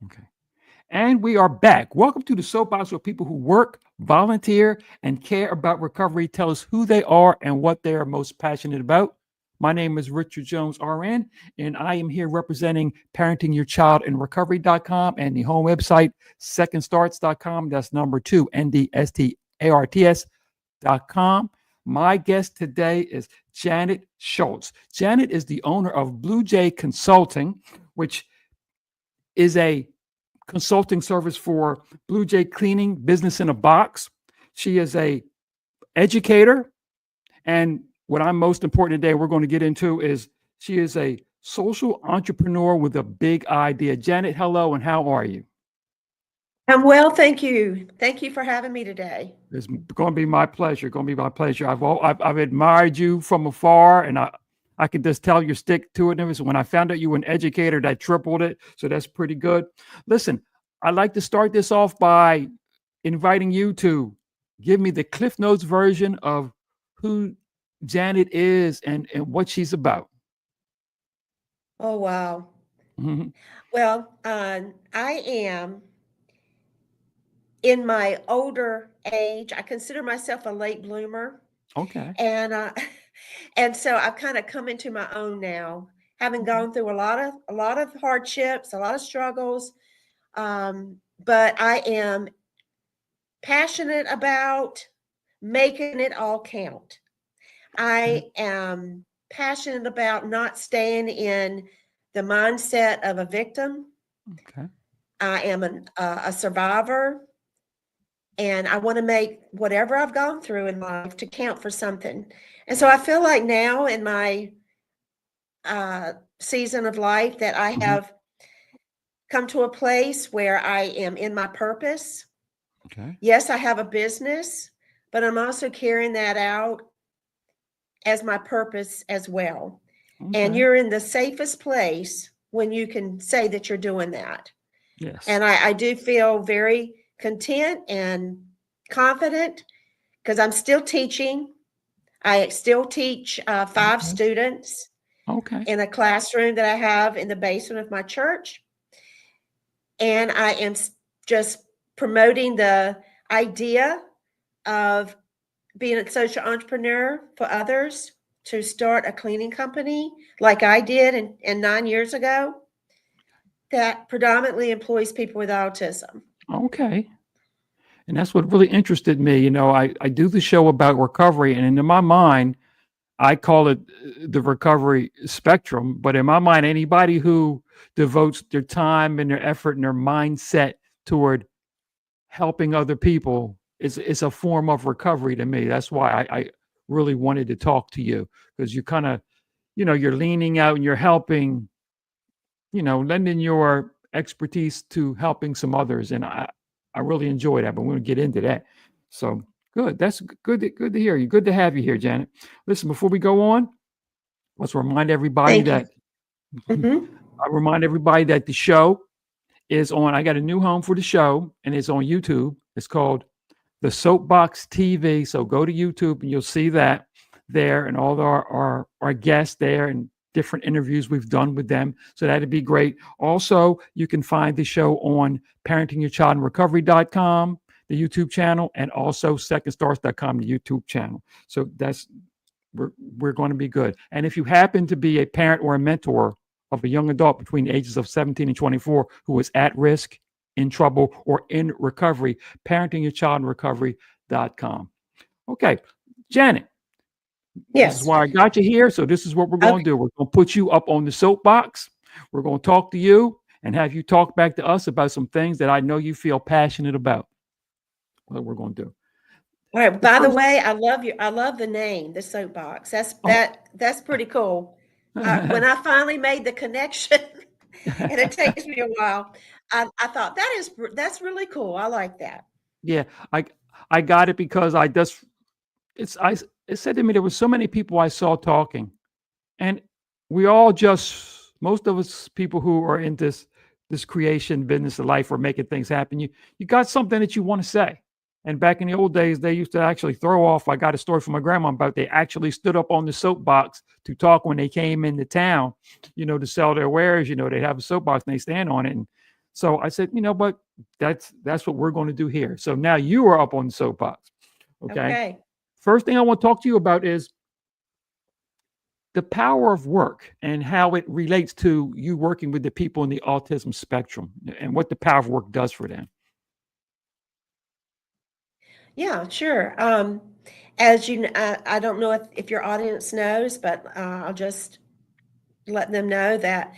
Okay. And we are back. Welcome to the Soapbox, where people who work, volunteer, and care about recovery tell us who they are and what they are most passionate about. My name is Richard Jones, RN, and I am here representing Parenting Your Child in Recovery.com and the home website, secondstarts.com. That's number two, NDSTARTS.com. My guest today is Janet Schultz. Janet is the owner of Blue Jay Consulting, which is a consulting service for Blue Jay cleaning, business in a box. She is a educator, and what I'm most important today we're going to get into is she is a social entrepreneur with a big idea. Janet, hello, and how are you? I'm well, thank you. Thank you for having me today. It's going to be my pleasure. Going to be my pleasure. I've admired you from afar, and I can just tell your stick to it. When I found out you were an educator, that tripled it. So that's pretty good. Listen, I'd like to start this off by inviting you to give me the Cliff Notes version of who Janet is and what she's about. Oh, wow. Mhm. Well, I am in my older age. I consider myself a late bloomer, Okay. and and so I've kind of come into my own now, having gone through a lot of hardships, a lot of struggles. But I am passionate about making it all count. Okay. I am passionate about not staying in the mindset of a victim. Okay. I am a survivor, and I want to make whatever I've gone through in life to count for something. And so I feel like now in my season of life that I Mhm. have come to a place where I am in my purpose. Okay. Yes, I have a business, but I'm also carrying that out as my purpose as well. And Okay. you're in the safest place when you can say that you're doing that. Yes. And I do feel very content and confident because I'm still teaching. I still teach 5 Okay. students Okay. in a classroom that I have in the basement of my church. And I am just promoting the idea of being a social entrepreneur for others to start a cleaning company like I did and 9 years ago that predominantly employs people with autism. Okay. And that's what really interested me. I do the show about recovery, and in my mind, I call it the recovery spectrum. But in my mind, anybody who devotes their time and their effort and their mindset toward helping other people is a form of recovery to me. That's why I really wanted to talk to you, because you kind of, you're leaning out and you're helping, lending your expertise to helping some others. And I really enjoy that, but we're going to get into that. So good. That's good. Good to hear you. Good to have you here, Janet. Listen, before we go on, let's remind everybody Thank you. that Hmm. the show is on. I got a new home for the show, and it's on YouTube. It's called the Soapbox TV. So go to YouTube and you'll see that there, and all our guests there, and different interviews we've done with them. So that'd be great. Also, you can find the show on parentingyourchildinrecovery.com, the YouTube channel, and also secondstarts.com, the YouTube channel. So we're going to be good. And if you happen to be a parent or a mentor of a young adult between the ages of 17 and 24 who is at risk, in trouble, or in recovery, parentingyourchildinrecovery.com. Okay, Janet, this is Yes. why I got you here. So this is what we're going Okay. to do. We're going to put you up on the soapbox. We're going to talk to you and have you talk back to us about some things that I know you feel passionate about. What we're going to do. All right. The By the first, way, I love the name, the soapbox. oh, That's pretty cool. When I finally made the connection, and it takes me a while, I thought that's really cool. I like that. yeah, I I got it because it said to me there were so many people I saw talking, and we all just, most of us people who are in this creation business of life or making things happen, you got something that you want to say. And back in the old days, they used to actually throw off. I got a story from my grandma about they actually stood up on the soapbox to talk when they came into town, to sell their wares. They have a soapbox and they stand on it. And So I said, you know what, that's what we're going to do here. So now you are up on the soapbox. Okay. Okay. First thing I want to talk to you about is the power of work and how it relates to you working with the people in the autism spectrum and what the power of work does for them. Yeah, sure. As you, I don't know if your audience knows, but I'll just let them know that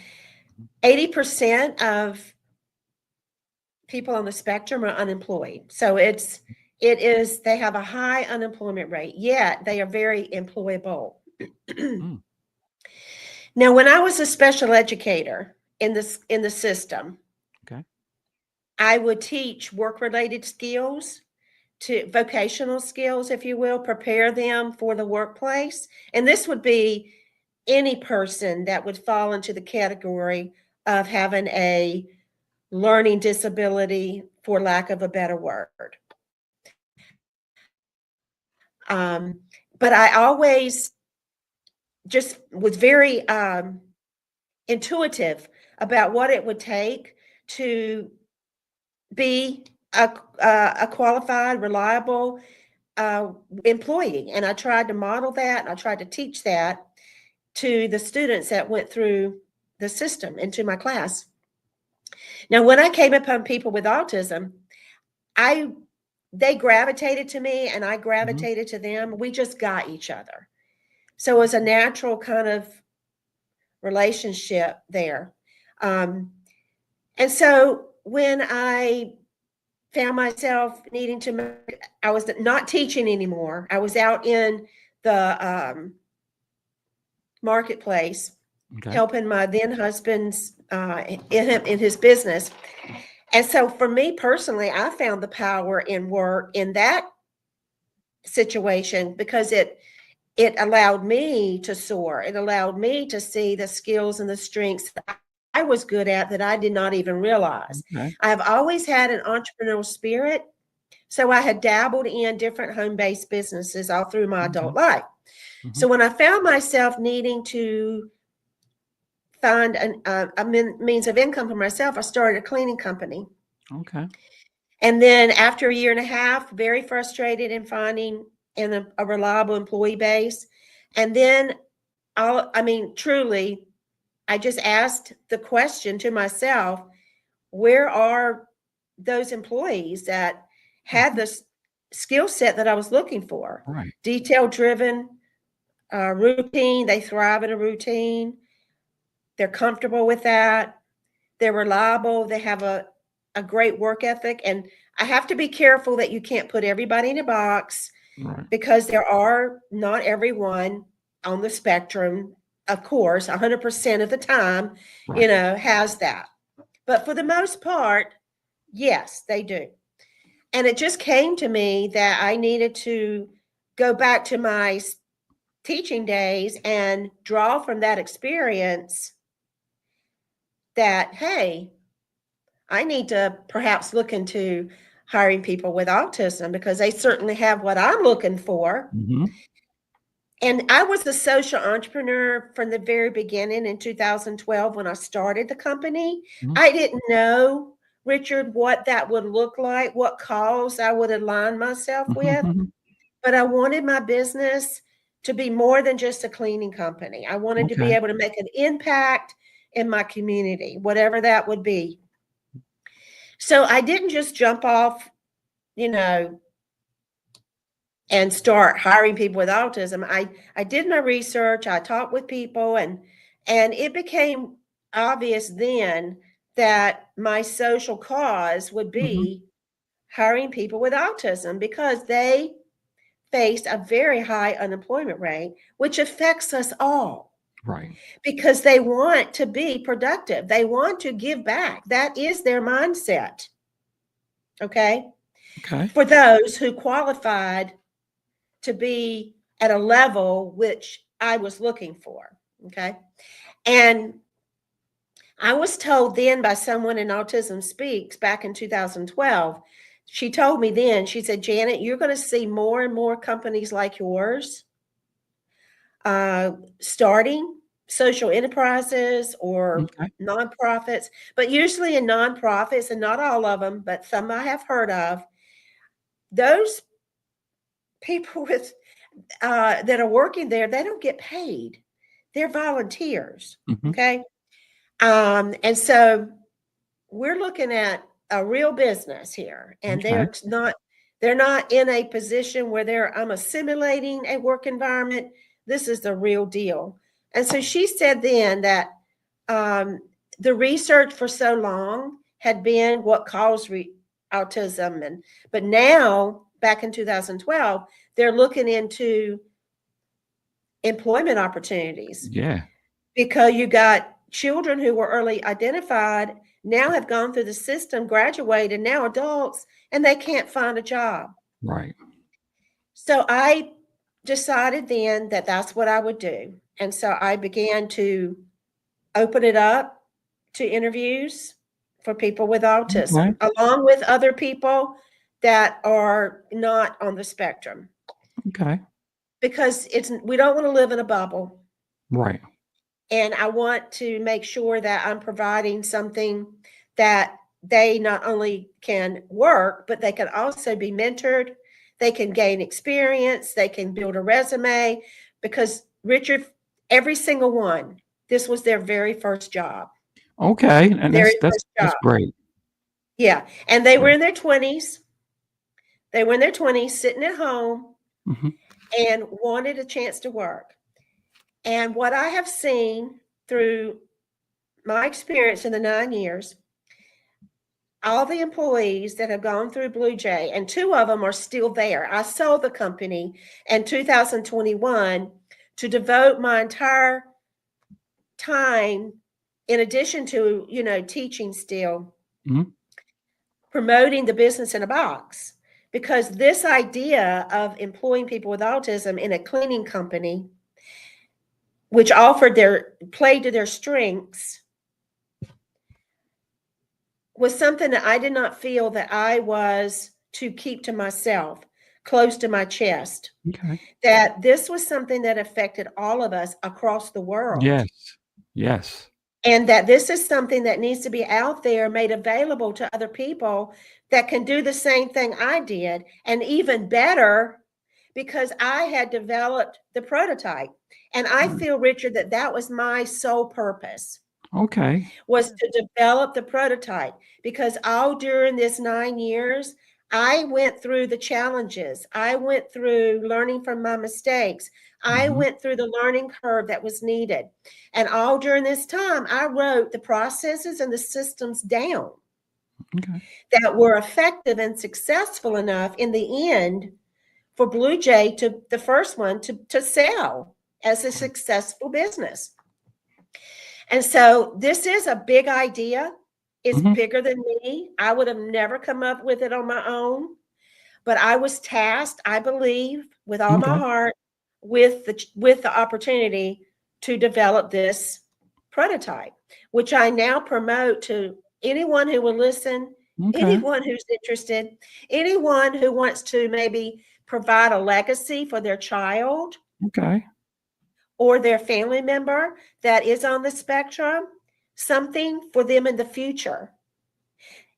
80% of people on the spectrum are unemployed. So they have a high unemployment rate, yet they are very employable. Mm, Now, when I was a special educator in the system, okay. I would teach work-related skills to vocational skills, if you will, prepare them for the workplace. And this would be any person that would fall into the category of having a learning disability, for lack of a better word. But I always just was very intuitive about what it would take to be a qualified, reliable employee. And I tried to model that, and I tried to teach that to the students that went through the system into my class. Now, when I came upon people with autism, they gravitated to me and I gravitated to them. We just got each other. So it was a natural kind of relationship there. And so when I found myself needing to, I was not teaching anymore. I was out in the marketplace, Okay. helping my then husband's in his business. And so for me personally, I found the power in work in that situation because it allowed me to soar. It allowed me to see the skills and the strengths that I was good at that I did not even realize. Okay. I have always had an entrepreneurial spirit. So I had dabbled in different home-based businesses all through my adult life. So when I found myself needing to find a means of income for myself, I started a cleaning company. Okay. And then after a year and a half, very frustrated in finding a reliable employee base. And then truly, I just asked the question to myself, where are those employees that had the skill set that I was looking for? Right. Detail-driven, routine. They thrive in a routine. They're comfortable with that. They're reliable. They have a great work ethic. And I have to be careful that you can't put everybody in a box Right. because there are not everyone on the spectrum, of course, 100% of the time, Right. has that. But for the most part, yes, they do. And it just came to me that I needed to go back to my teaching days and draw from that experience that, hey, I need to perhaps look into hiring people with autism because they certainly have what I'm looking for. And I was a social entrepreneur from the very beginning in 2012 when I started the company. I didn't know, Richard, what that would look like, what cause I would align myself with, but I wanted my business to be more than just a cleaning company. I wanted to be Okay. able to make an impact in my community, whatever that would be. So I didn't just jump off, and start hiring people with autism. I did my research, I talked with people, and it became obvious then that my social cause would be hiring people with autism because they face a very high unemployment rate, which affects us all. Right. Because they want to be productive. They want to give back. That is their mindset. Okay? Okay. For those who qualified to be at a level which I was looking for. Okay. And I was told then by someone in Autism Speaks back in 2012, she told me then, she said, Janet, you're going to see more and more companies like yours starting social enterprises or Okay. nonprofits, but usually in nonprofits, and not all of them, but some I have heard of, those people with that are working there, they don't get paid. They're volunteers. Mhm. Okay. And so we're looking at a real business here, and Okay. they're not in a position where I'm assimilating a work environment. This is the real deal. And so she said then that the research for so long had been what caused autism, but now back in 2012, they're looking into employment opportunities, Yeah. because you got children who were early identified now have gone through the system, graduated, now adults, and they can't find a job. Right. So I decided then that that's what I would do. And so I began to open it up to interviews for people with Okay. autism, along with other people that are not on the spectrum, Okay. because we don't want to live in a bubble. Right. And I want to make sure that I'm providing something that they not only can work, but they can also be mentored. They can gain experience. They can build a resume, because Richard, every single one, this was their very first job. Okay. And Very that's first job. great. Yeah. And they were Great. in their 20s. They were in their 20s, sitting at home, Mhm. and wanted a chance to work. And what I have seen through my experience in the 9 years, all the employees that have gone through Blue Jay, and 2 of them are still there. I sold the company in 2021 to devote my entire time, in addition to, teaching still, Mhm. promoting the business in a box. Because this idea of employing people with autism in a cleaning company, which played to their strengths, was something that I did not feel that I was to keep to myself, close to my chest. Okay. That this was something that affected all of us across the world. Yes. Yes. And that this is something that needs to be out there, made available to other people that can do the same thing I did, and even better, because I had developed the prototype. And I feel, Richard, that was my sole purpose, Okay. was to develop the prototype, because all during this 9 years, I went through the challenges. I went through learning from my mistakes. I Mhm. went through the learning curve that was needed. And all during this time, I wrote the processes and the systems down Okay. that were effective and successful enough in the end for Blue Jay, the first one, to sell as a successful business. And so this is a big idea. It's Mhm. bigger than me. I would have never come up with it on my own, but I was tasked, I believe, with all my Okay. heart, with the opportunity to develop this prototype, which I now promote to anyone who will listen, Okay. anyone who's interested, anyone who wants to maybe provide a legacy for their child Okay. or their family member that is on the spectrum, something for them in the future.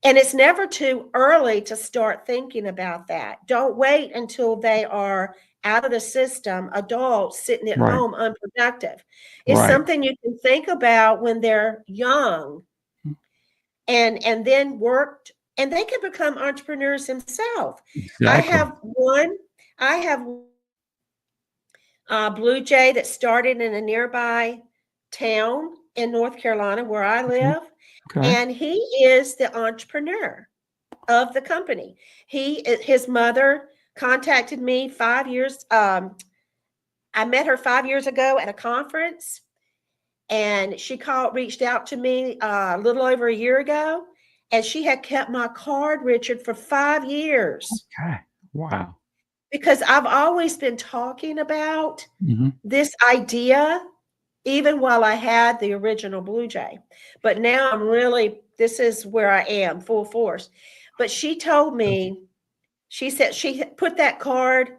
And it's never too early to start thinking about that. Don't wait until they are out of the system, adults sitting at Right. home unproductive. It's Right. something you can think about when they're young, and then worked, and they can become entrepreneurs themselves. I Exactly. have one, I have Blue Jay that started in a nearby town in North Carolina where I Okay. live, Okay. and he is the entrepreneur of the company. His mother contacted me 5 years. I met her 5 years ago at a conference, and she reached out to me a little over a year ago, and she had kept my card, Richard, for 5 years, Okay. Wow. because I've always been talking about Mhm. this idea, even while I had the original Blue Jay. But now this is where I am, full force. But she told me, she said she put that card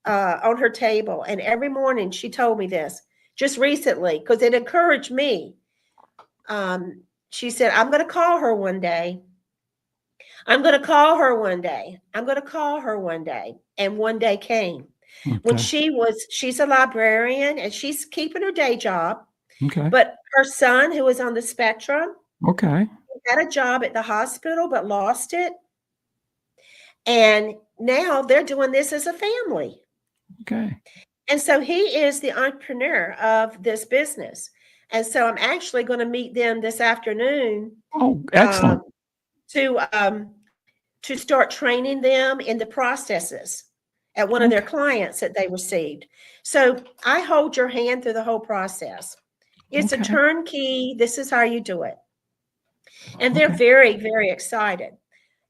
on her table, and every morning she told me this. just recently, because it encouraged me. She said, I'm going to call her one day. I'm going to call her one day. I'm going to call her one day. And one day came when Okay. she's a librarian and she's keeping her day job. Okay. But her son, who was on the spectrum, Okay. had a job at the hospital, but lost it. And now they're doing this as a family. Okay. And so he is the entrepreneur of this business. And so I'm actually going to meet them this afternoon Oh, excellent. To start training them in the processes at one of their clients that they received. So I hold your hand through the whole process. It's a Okay. turnkey. This is how you do it. And they're Okay. very, very excited.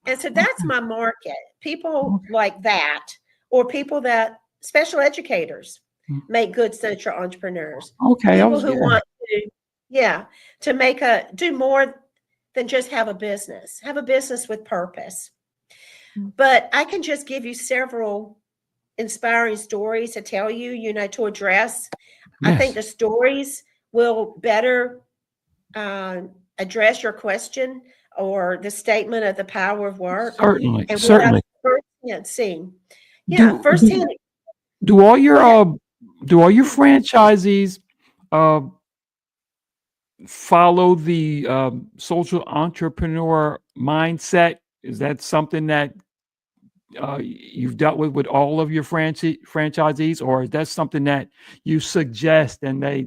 And so that's Okay. my market. People Okay. like that, or people that special educators Mm. make good social entrepreneurs. Okay. People who want to, do more than just have a business with purpose. But I can just give you several inspiring stories to tell you, to address. I think Yes. the stories will better address your question or the statement of the power of work. Certainly. And what I've Certainly. firsthand seen. Yeah, Do firsthand. do all Go ahead. your franchisees follow the social entrepreneur mindset? Is that something that you've dealt with all of your franchisees, or is that something that you suggest and they,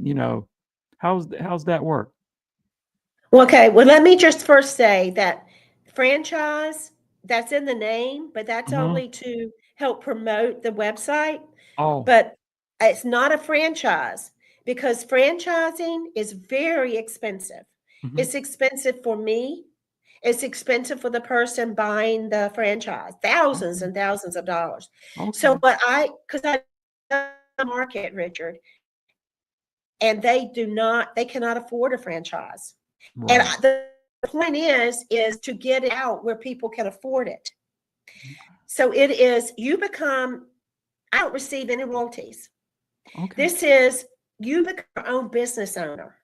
how's that work? Okay, well, let me just first say that franchise, that's in the name, but that's Hmm. only to help promote the website. Oh. But it's not a franchise because franchising is very expensive. Hmm. It's expensive for me. It's expensive for the person buying the franchise, thousands Okay. and thousands of dollars. So Okay. because I know the market, Richard, and they cannot afford a franchise. And Right. the point is to get it out where people can afford it. So it is, I don't receive any royalties. Okay. This is, you become your own business owner.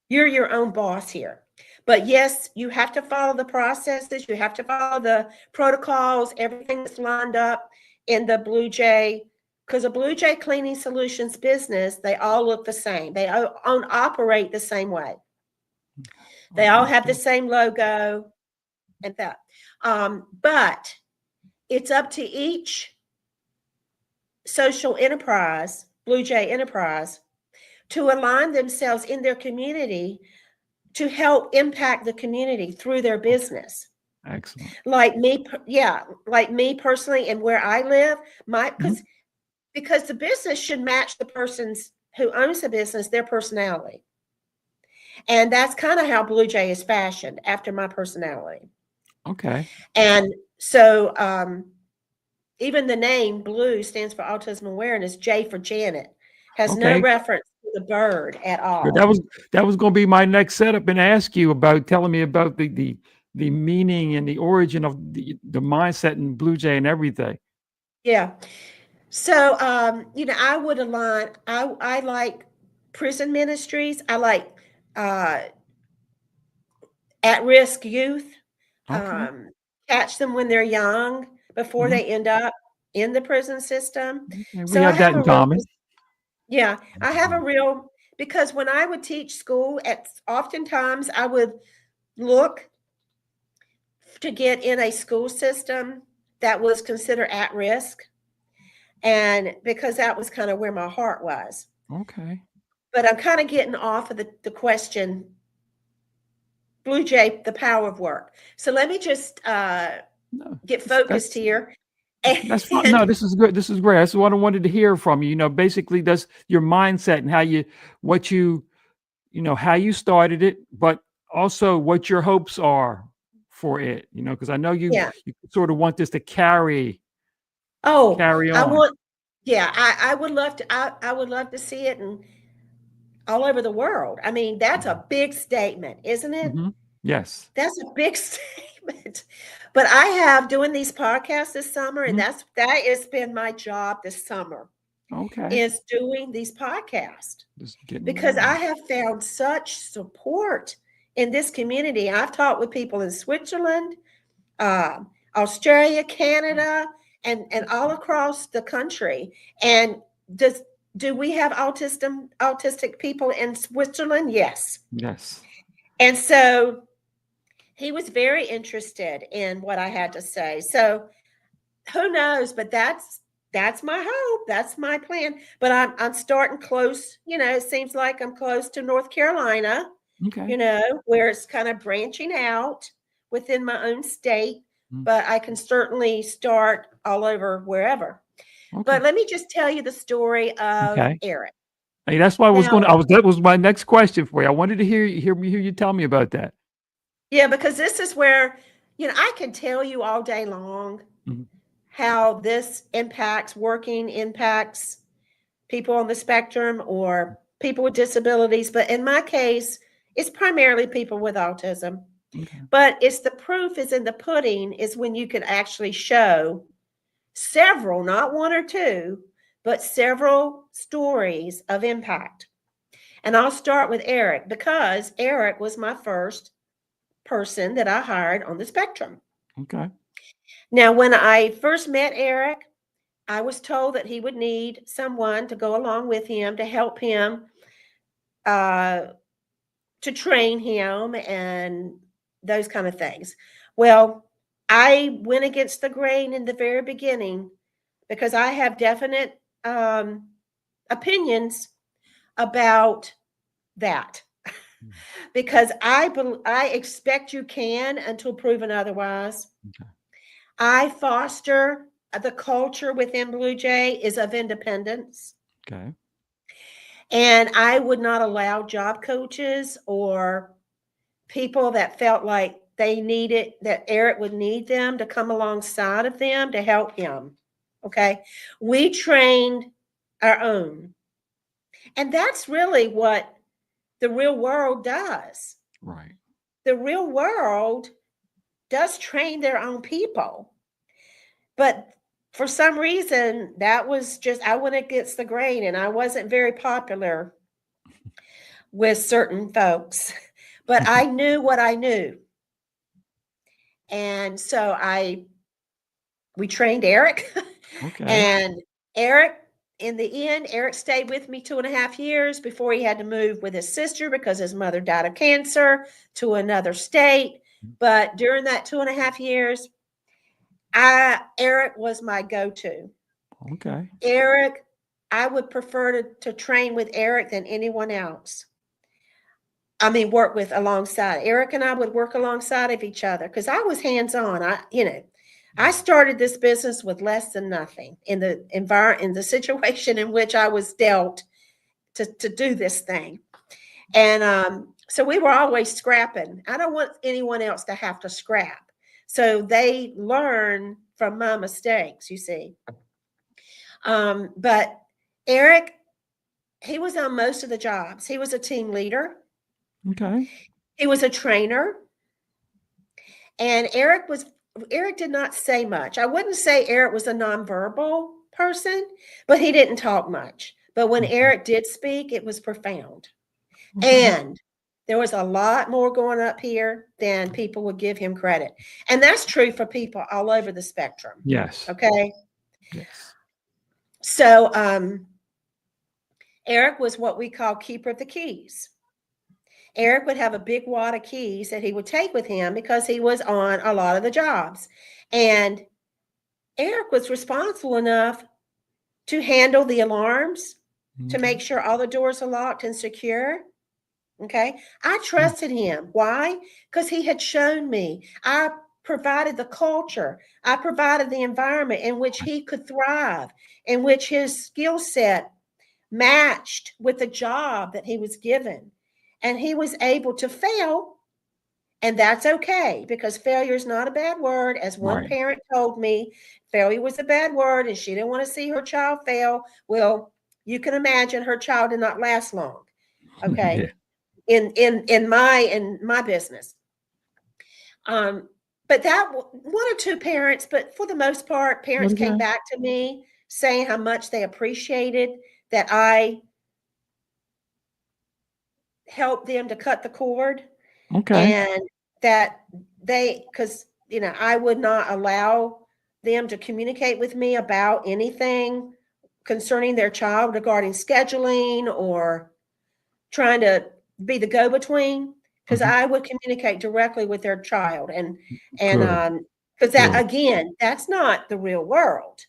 You're your own boss here. But yes, you have to follow the processes. You have to follow the protocols, everything that's lined up in the Blue Jay, because a Blue Jay Cleaning Solutions business, they all look the same. They operate the same way. They all have the Understood. same logo and that. But it's up to each social enterprise, Blue Jay enterprise, to align themselves in their community to help impact the community through their Okay. business. Excellent. Like me personally, and where I live, Mhm. because the business should match the person's who owns the business, their personality. And that's kind of how Blue Jay is fashioned, after my personality. Okay. And so even the name Blue stands for autism awareness. J for Janet has no Okay. reference to the bird at Good. all. That was going to be my next setup and ask you about telling me about the meaning and the origin of the mindset in Blue Jay and everything. Yeah. So I would align. I like prison ministries. I like uh, at-risk youth. Okay. Um, Catch them when they're young before Hmm. they end up in the prison system. Okay. We So I have that have in a real common. Yeah, I have a real, because when I would teach school, oftentimes I would look to get in a school system that was considered at risk, and because that was kind of where my heart was. Okay. But I'm kind of getting off of the question, Blue Jay, the power of work. So let me just No, get focused that's here. that's fine. And No, this is good. This is great. That's what I wanted to hear from you. Basically, that's your mindset and what how you started it, but also what your hopes are for it. Because I know you yeah. you sort of want this to Oh, carry I on. want, yeah, I would love to, I would love to see it and all over the world. I mean, that's a big statement, isn't it? Hmm. Yes. That's a big statement. But I have doing these podcasts this summer, and Mhm. that has been my job this summer. Okay. is doing these podcasts, Just getting it because out. I have found such support in this community. I've talked with people in Switzerland, uh, Australia, Canada, and all across the country. And do we have autistic people in Switzerland? Yes. Yes. And so he was very interested in what I had to say. So who knows? But that's my hope. That's my plan. But I'm starting close. It seems like I'm close to North Carolina. Okay. Where it's kind of branching out within my own state. Mm. But I can certainly start all over wherever. Okay. But let me just tell you the story of Okay. Eric. Hey, that's why I was going. Now, That was my next question for you. I wanted to hear you tell me about that. yeah, because this is where I can tell you all day long Mhm. how this impacts people on the spectrum or people with disabilities. But in my case, it's primarily people with autism. Okay. But it's the proof is in the pudding is when you can actually show several, not one or two, but several stories of impact. And I'll start with Eric, because Eric was my first person that I hired on the spectrum. Okay. Now, when I first met Eric, I was told that he would need someone to go along with him to help him, to train him and those kind of things. Well, I went against the grain in the very beginning because I have definite opinions about that. Because I expect you can until proven otherwise. Okay. I foster the culture within Blue Jay is of independence. Okay. And I would not allow job coaches or people that felt like that Eric would need them to come alongside of them to help him. Okay. We trained our own. And that's really what the real world does. Right. The real world does train their own people. But for some reason, that was just, I went against the grain and I wasn't very popular with certain folks. But I knew what I knew. And so we trained Eric. Okay. And Eric, in the end, Eric stayed with me 2.5 years before he had to move with his sister because his mother died of cancer to another state. But during that 2.5 years, Eric was my go-to. Okay. Eric, I would prefer to train with Eric than anyone else. I mean, work with alongside. Eric and I would work alongside of each other because I was hands-on. I started this business with less than nothing in the situation in which I was dealt to do this thing. And so we were always scrapping. I don't want anyone else to have to scrap. So they learn from my mistakes, you see. But Eric, he was on most of the jobs. He was a team leader. Okay. He was a trainer. And Eric did not say much. I wouldn't say Eric was a nonverbal person, but he didn't talk much. But when Eric did speak, it was profound. Okay. And there was a lot more going up here than people would give him credit. And that's true for people all over the spectrum. Yes. Okay. Yes. So Eric was what we call keeper of the keys. Eric would have a big wad of keys that he would take with him because he was on a lot of the jobs. And Eric was responsible enough to handle the alarms, to make sure all the doors are locked and secure. Okay. I trusted him. Why? Because he had shown me. I provided the culture. I provided the environment in which he could thrive, in which his skill set matched with the job that he was given. And he was able to fail. And that's okay, because failure is not a bad word. As one parent told me, failure was a bad word and she didn't want to see her child fail. Well, you can imagine her child did not last long. Okay. Yeah. In my business. But that one or two parents, but for the most part, parents came back to me saying how much they appreciated that I helped them to cut the cord, Okay. and that because I would not allow them to communicate with me about anything concerning their child regarding scheduling or trying to be the go-between, because Mhm. I would communicate directly with their child, and Good. because that, Good. again, that's not the real world,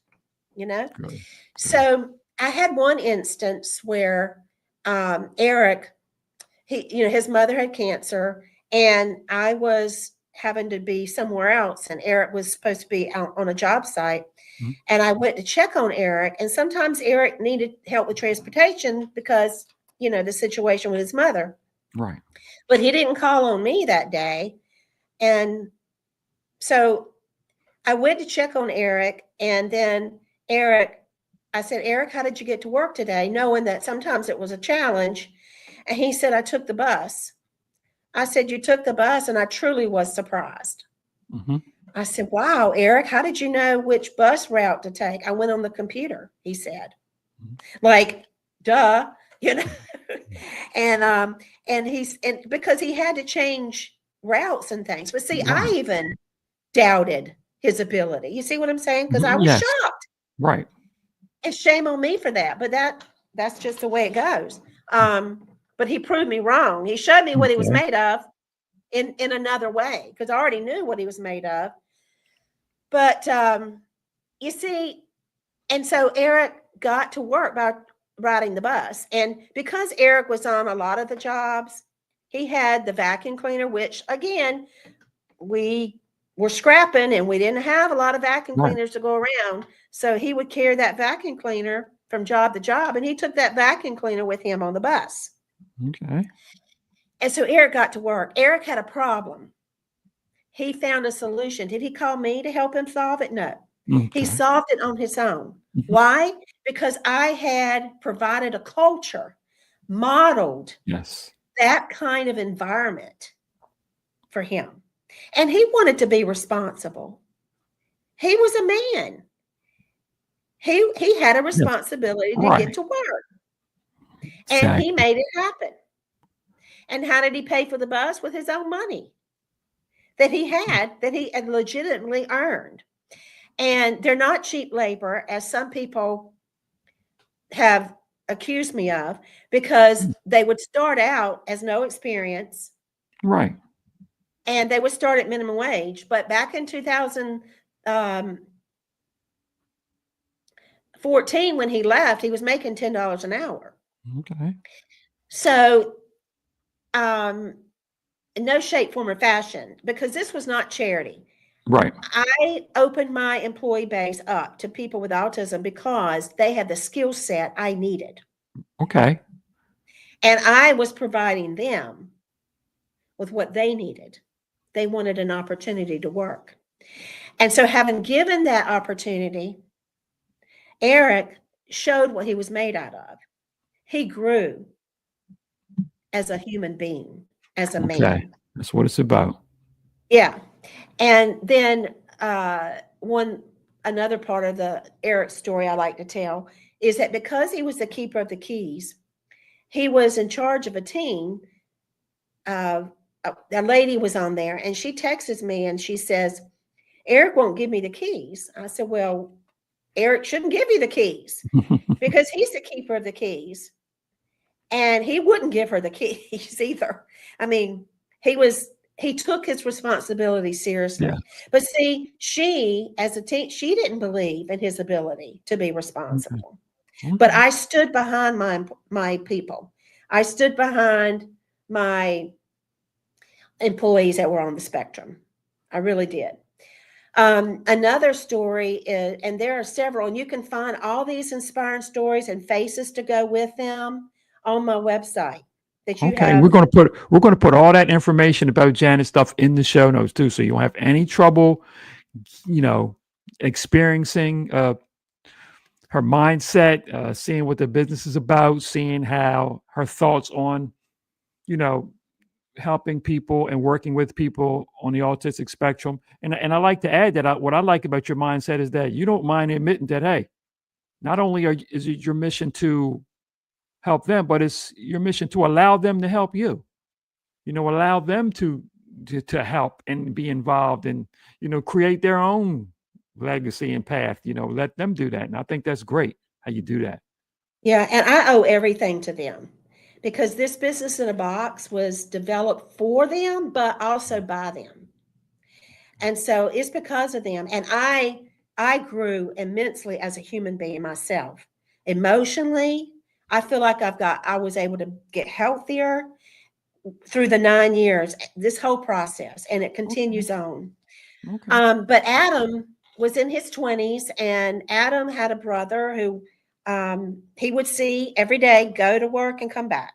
Good. Good. So I had one instance where Eric, his mother had cancer, and I was having to be somewhere else, and Eric was supposed to be out on a job site. Mhm. And I went to check on Eric, and sometimes Eric needed help with transportation because, the situation with his mother. Right. But he didn't call on me that day. And so I went to check on Eric, and then I said, Eric, how did you get to work today? Knowing that sometimes it was a challenge. And he said, I took the bus. I said, you took the bus? And I truly was surprised. Hmm. I said, wow, Eric, how did you know which bus route to take? I went on the computer, he said. Like, duh, and because he had to change routes and things. But see, I Right. even doubted his ability. You see what I'm saying? Because I was Yes. shocked. Right. And shame on me for that. But that's just the way it goes. But he proved me wrong. He showed me what he was Okay. made of in another way, because I already knew what he was made of. But you see, and so Eric got to work by riding the bus. And because Eric was on a lot of the jobs, he had the vacuum cleaner, which again, we were scrapping and we didn't have a lot of vacuum Right. cleaners to go around. So he would carry that vacuum cleaner from job to job, and he took that vacuum cleaner with him on the bus. Okay. And so Eric got to work. Eric had a problem. He found a solution. Did he call me to help him solve it? No. He Okay. solved it on his own. Mhm. Why? Because I had provided a culture, modeled Yes. that kind of environment for him. And he wanted to be responsible. He was a man. He had a Yes. responsibility to get Right. to work, and he Exactly. made it happen. And how did he pay for the bus? With his own money that he had legitimately earned. And they're not cheap labor, as some people have accused me of, because they would start out as no experience Right. and they would start at minimum wage. But back in 2014, when he left, he was making $10 an hour. Okay. So, in no shape, form, or fashion, because this was not charity. Right. I opened my employee base up to people with autism because they had the skill set I needed. Okay. And I was providing them with what they needed. They wanted an opportunity to work. And so, having given that opportunity, Eric showed what he was made out of. He grew as a human being, as a Okay. man. That's what it's about. Yeah. And then another part of the Eric story I like to tell is that because he was the keeper of the keys, he was in charge of a team. A lady was on there, and she texts me and she says, Eric won't give me the keys. I said, well, Eric shouldn't give you the keys because he's the keeper of the keys. And he wouldn't give her the keys either. I mean, he took his responsibility seriously. Yeah. But see, she, as a teen, she didn't believe in his ability to be Okay. responsible. But Okay. I stood behind my people. I stood behind my employees that were on the spectrum. I really did. Another story is, and there are several, and you can find all these inspiring stories and faces to go with them on my website that you Okay. We're have. gonna put all that information about Janet's stuff in the show notes too, so you won't have any trouble, you know, experiencing her mindset, seeing what the business is about, seeing how her thoughts on, you know, helping people and working with people on the autistic spectrum. And I like to add that what I like about your mindset is that you don't mind admitting that, hey, not only is it your mission to help them, but it's your mission to allow them to help you. Allow them to help and be involved and create their own legacy and path. Let them do that, and I think that's great how you do that. Yeah, and I owe everything to them because this business in a box was developed for them, but also by them. And so it's because of them. And I grew immensely as a human being myself. Emotionally, I feel like I was able to get healthier through the 9 years, this whole process, and it continues on. But Adam was in his 20s, and Adam had a brother who he would see every day, go to work and come back.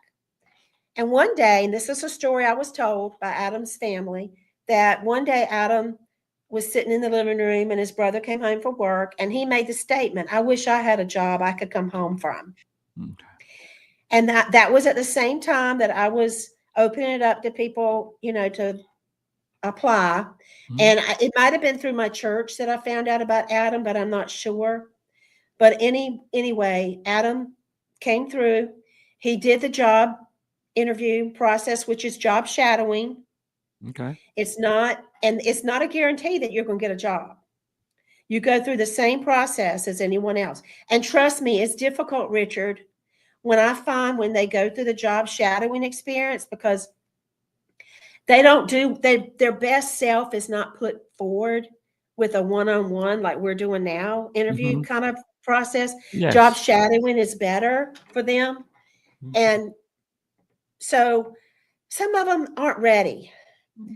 And one day, and this is a story I was told by Adam's family, that one day Adam was sitting in the living room and his brother came home from work, and he made the statement, "I wish I had a job I could come home from." Okay. And that was at the same time that I was opening it up to people, to apply. And it might have been through my church that I found out about Adam, but I'm not sure. But anyway, Adam came through. He did the job interview process, which is job shadowing. Okay. It's not a guarantee that you're going to get a job. You go through the same process as anyone else. And trust me, it's difficult, Richard, when they go through the job shadowing experience, because their best self is not put forward with a one-on-one like we're doing now, interview kind of process. Yes. Job shadowing is better for them. And so some of them aren't ready.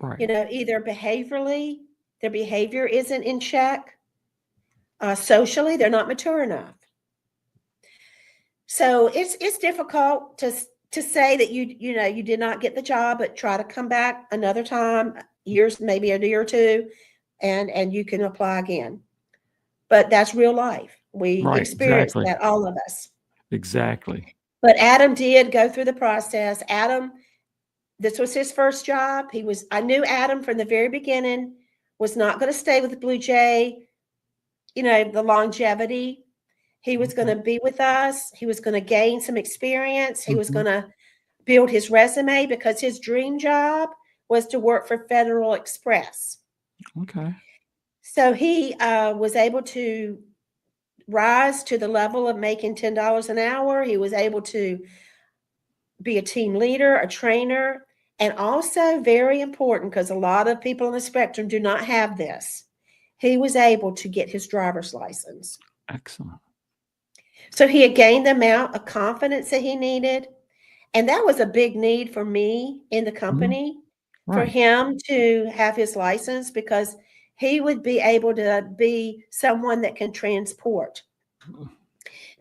Right. Either behaviorally, their behavior isn't in check. Socially, they're not mature enough. So it's difficult to say that you did not get the job, but try to come back another time, maybe a year or two, and you can apply again. But that's real life. We experience that, all of us. Exactly. But Adam did go through the process. This was his first job. I knew Adam from the very beginning was not going to stay with the Blue Jay, the longevity. He was going to be with us. He was going to gain some experience. He was going to build his resume, because his dream job was to work for Federal Express. Okay. So he was able to rise to the level of making $10 an hour. He was able to be a team leader, a trainer, and also very important, because a lot of people on the spectrum do not have this, he was able to get his driver's license. Excellent. So he had gained the amount of confidence that he needed. And that was a big need for me in the company, for him to have his license, because he would be able to be someone that can transport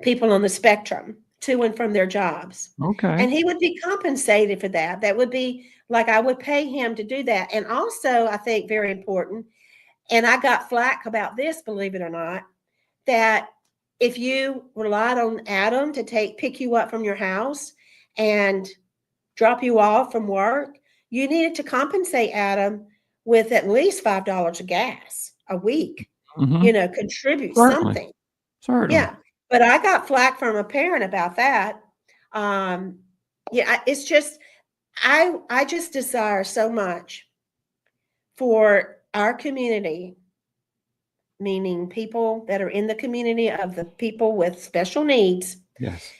people on the spectrum to and from their jobs. Okay. And he would be compensated for that. That would be like, I would pay him to do that. And also, I think very important, and I got flack about this, believe it or not, that if you relied on Adam to pick you up from your house and drop you off from work, you needed to compensate Adam with at least $5 of gas a week, contribute something. Certainly. Yeah. But I got flack from a parent about that. It's just, I just desire so much for our community, meaning people that are in the community of the people with special needs. Yes.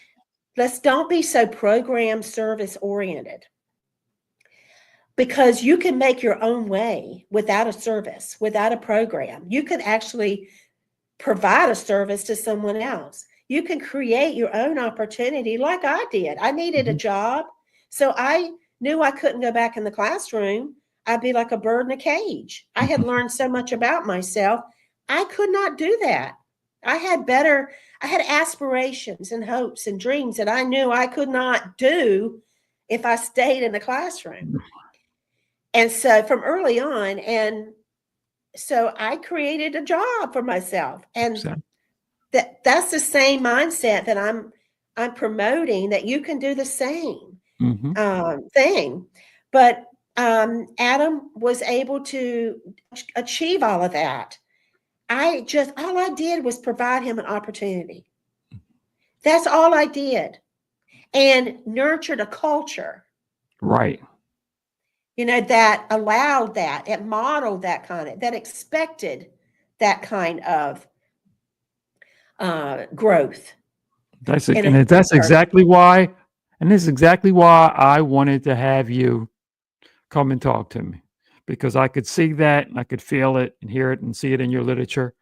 Don't be so program service oriented, because you can make your own way without a service, without a program. You could actually provide a service to someone else. You can create your own opportunity, like I did. I needed a job, so I knew I couldn't go back in the classroom. I'd be like a bird in a cage. I had learned so much about myself. I could not do that. I had aspirations and hopes and dreams that I knew I could not do if I stayed in the classroom. And so from early on, and so I created a job for myself. And that's the same mindset that I'm promoting, that you can do the same thing. But Adam was able to achieve all of that. All I did was provide him an opportunity. That's all I did, and nurtured a culture, Right. that allowed that, it modeled that that expected that kind of growth. That's And and that's exactly why, and this is exactly why I wanted to have you come and talk to me, because I could see that and I could feel it and hear it and see it in your literature.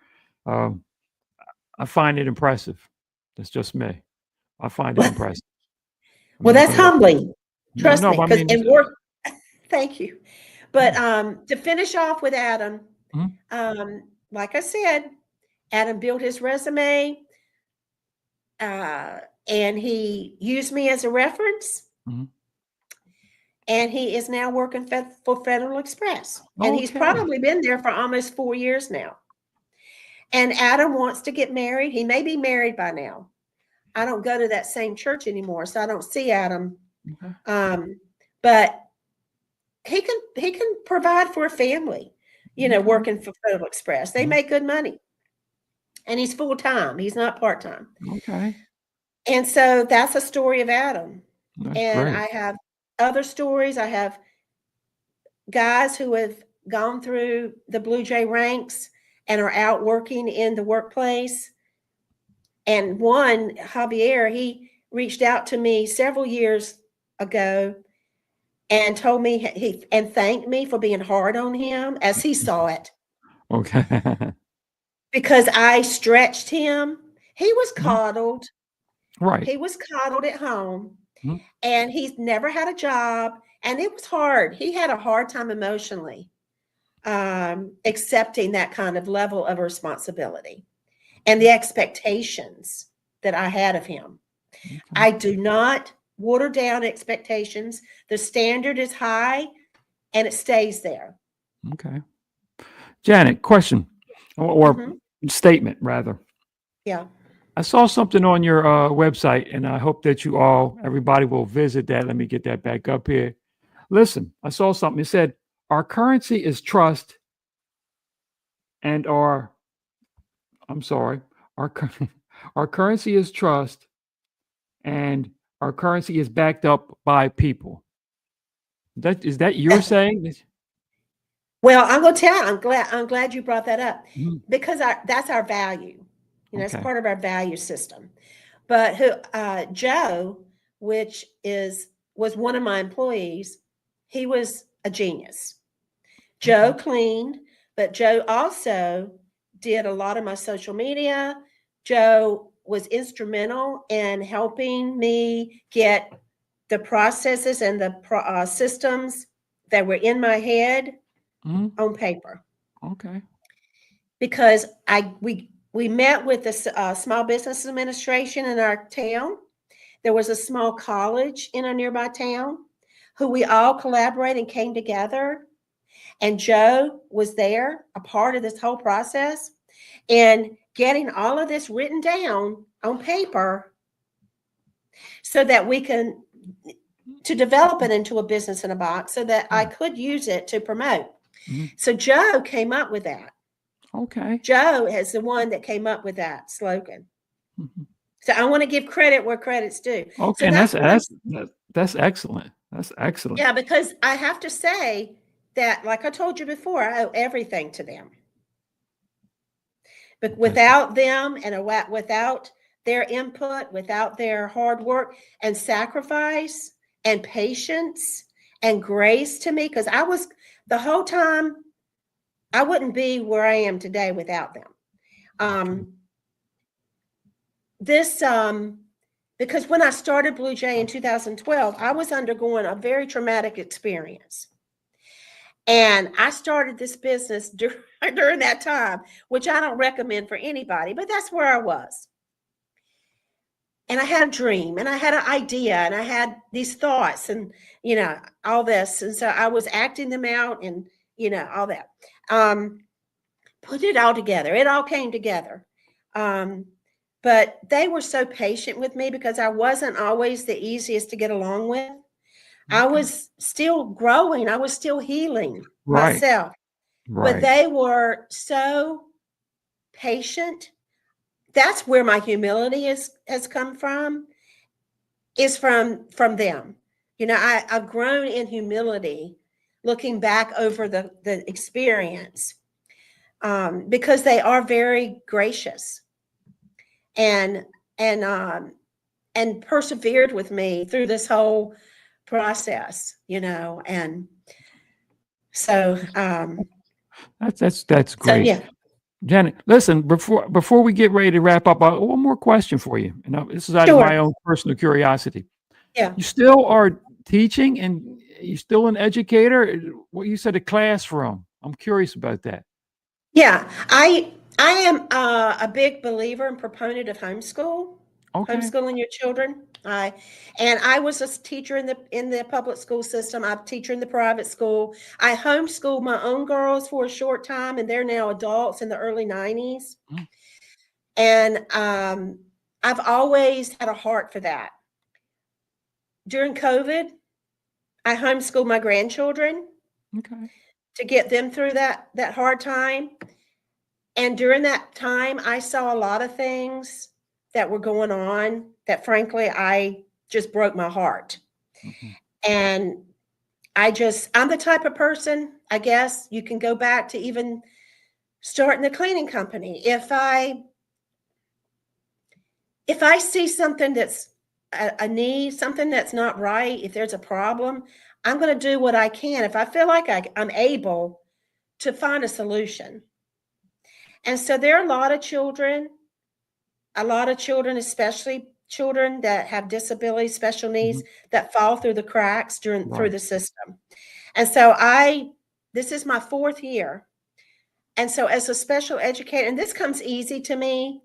Um, I find it impressive. That's just me. I find it impressive. I'm well, not that's gonna lie. humbling. No, Trust no, me, I because mean, in work, thank you. But yeah. to finish off with Adam, Mhm, like I said, Adam built his resume, and he used me as a reference. mhm. And he is now working for Federal Express. And he's Okay. probably been there for almost 4 years now. And Adam wants to get married. He may be married by now. I don't go to that same church anymore, so I don't see Adam. Okay. But he can provide for a family, Okay. working for Federal Express. They Mhm. make good money. And he's full-time. He's not part-time. Okay. And so that's a story of Adam. That's And great. I have other stories. I have guys who have gone through the Blue Jay ranks and are out working in the workplace. And one, Javier, he reached out to me several years ago and told me and thanked me for being hard on him as he saw it, Okay. because I stretched him. He was Mhm. coddled. Right. He was coddled at home, Mhm. and he's never had a job, and it was hard. He had a hard time emotionally accepting that kind of level of responsibility and the expectations that I had of him. Okay. I do not water down expectations. The standard is high and it stays there. Okay. Janet, question or Mhm. statement rather. Yeah. I saw something on your website, and I hope that everybody will visit that. Let me get that back up here. Listen, I saw something. It said, our currency is trust, and I'm sorry, our, our currency is trust, and our currency is backed up by people. Is that you're saying? Well, I'm going to tell you, I'm glad you brought that up, Mhm. because that's our value. It's Okay. part of our value system. But Joe, which was one of my employees, he was a genius. Joe Okay. cleaned, but Joe also did a lot of my social media. Joe was instrumental in helping me get the processes and the systems that were in my head Mhm. on paper, Okay. because we met with the Small Business Administration in our town. There was a small college in a nearby town who we all collaborated and came together. And Joe was there, a part of this whole process, and getting all of this written down on paper so that we can to develop it into a business in a box so that I Yeah. could use it to promote. Mhm. So Joe came up with that. Okay. Joe is the one that came up with that slogan. Mhm. So I want to give credit where credit's due. Okay, So and that's what I'm that's excellent. That's excellent. Yeah, because I have to say that, like I told you before, I owe everything to them. But That's without them and without their input, without their hard work and sacrifice and patience and grace to me, because the whole time, I wouldn't be where I am today without them. okay. This Because when I started Blue Jay in 2012, I was undergoing a very traumatic experience. And I started this business during that time, which I don't recommend for anybody, but that's where I was. And I had a dream and I had an idea and I had these thoughts and, all this. And so I was acting them out and, all that. Put it all together. It all came together. But they were so patient with me because I wasn't always the easiest to get along with. I Okay. was still growing. I was still healing Right. myself, but Right. they were so patient. that's where my humility has come from, is from them. I've grown in humility looking back over the experience, because they are very gracious and persevered with me through this whole process, and so That's great. yeah, Janet, listen, before we get ready to wrap up, one more question for you. This is out of my sure, own personal curiosity. yeah, You still are teaching and you're still an educator? What you said, a classroom. I'm curious about that. yeah. I am a big believer and proponent of Okay. homeschooling your children. I was a teacher in the public school system. I'm a teacher in the private school. I homeschooled my own girls for a short time, and they're now adults in the early 90s. Mm. And I've always had a heart for that. During COVID, I homeschooled my grandchildren Okay. to get them through that hard time. And during that time, I saw a lot of things that were going on that, frankly, I just broke my heart. Mhm. And I'm the type of person, I guess you can go back to even starting the cleaning company. If I see something that's a need, something that's not right, if there's a problem, I'm going to do what I can. If I feel like I'm able to find a solution. And so there are a lot of children, especially children that have disabilities, special needs, Mhm. that fall through the cracks through Right. the system. And so this is my 4th year. And so as a special educator, and this comes easy to me,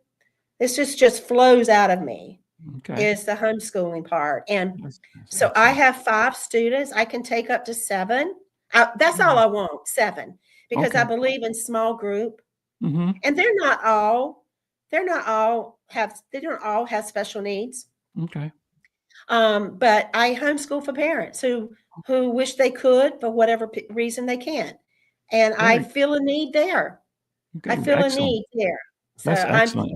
this just flows out of me, Okay. is the homeschooling part. And That's so I excellent. have 5 students. I can take up to 7. That's all Mhm. I want, 7, because I Okay. believe in small group. Hmm. And they don't all have special needs. Okay. But I homeschool for parents who wish they could, for whatever reason they can't. And I Very feel a need there. I okay. feel a Excellent. need there. So That's excellent.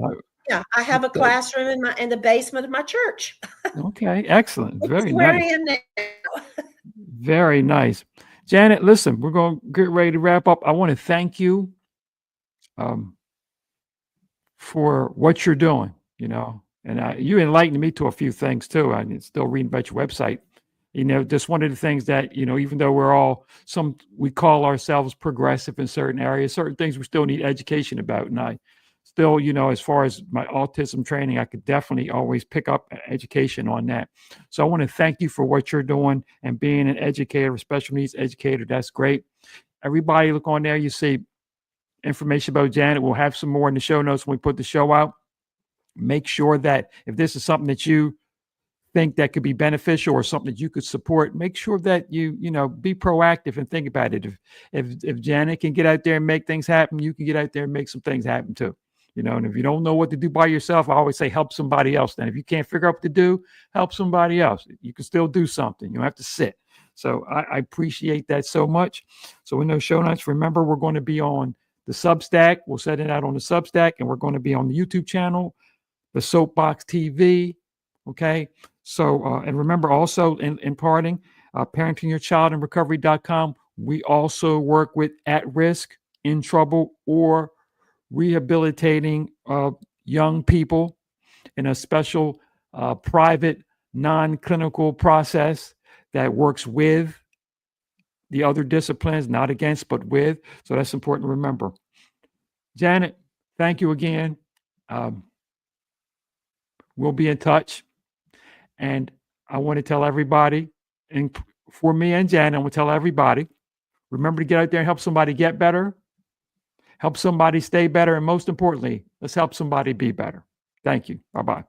I have a That- classroom in the basement of my church, okay. Excellent. which is Very where I nice. am now. Very nice. Janet, listen, we're going to get ready to wrap up. I want to thank you um, for what you're doing, and you enlightened me to a few things too. I'm still reading about your website. Just one of the things that, even though we call ourselves progressive in certain areas, certain things we still need education about. And I still, as far as my autism training, I could definitely always pick up education on that. So I want to thank you for what you're doing and being an educator, a special needs educator. That's great. Everybody look on there, you see information about Janet. We'll have some more in the show notes when we put the show out. Make sure that if this is something that you think that could be beneficial or something that you could support, make sure that you be proactive and think about it. If Janet can get out there and make things happen, you can get out there and make some things happen too. And if you don't know what to do by yourself, I always say help somebody else. Then if you can't figure out what to do, help somebody else. You can still do something. You don't have to sit. So I appreciate that so much. So in those show notes, remember, we're going to be on the Substack. We'll set it out on the Substack, and we're going to be on the YouTube channel, the Soapbox TV. Okay. So, and remember also in parting, parentingyourchildinrecovery.com. We also work with at-risk, in trouble, or rehabilitating young people in a special private, non-clinical process that works with the other disciplines, not against, but with. So that's important to remember. Janet, thank you again. We'll be in touch. And I want to tell everybody, and for me and Janet, I want to tell everybody, remember to get out there and help somebody get better, help somebody stay better, and most importantly, let's help somebody be better. Thank you. Bye-bye.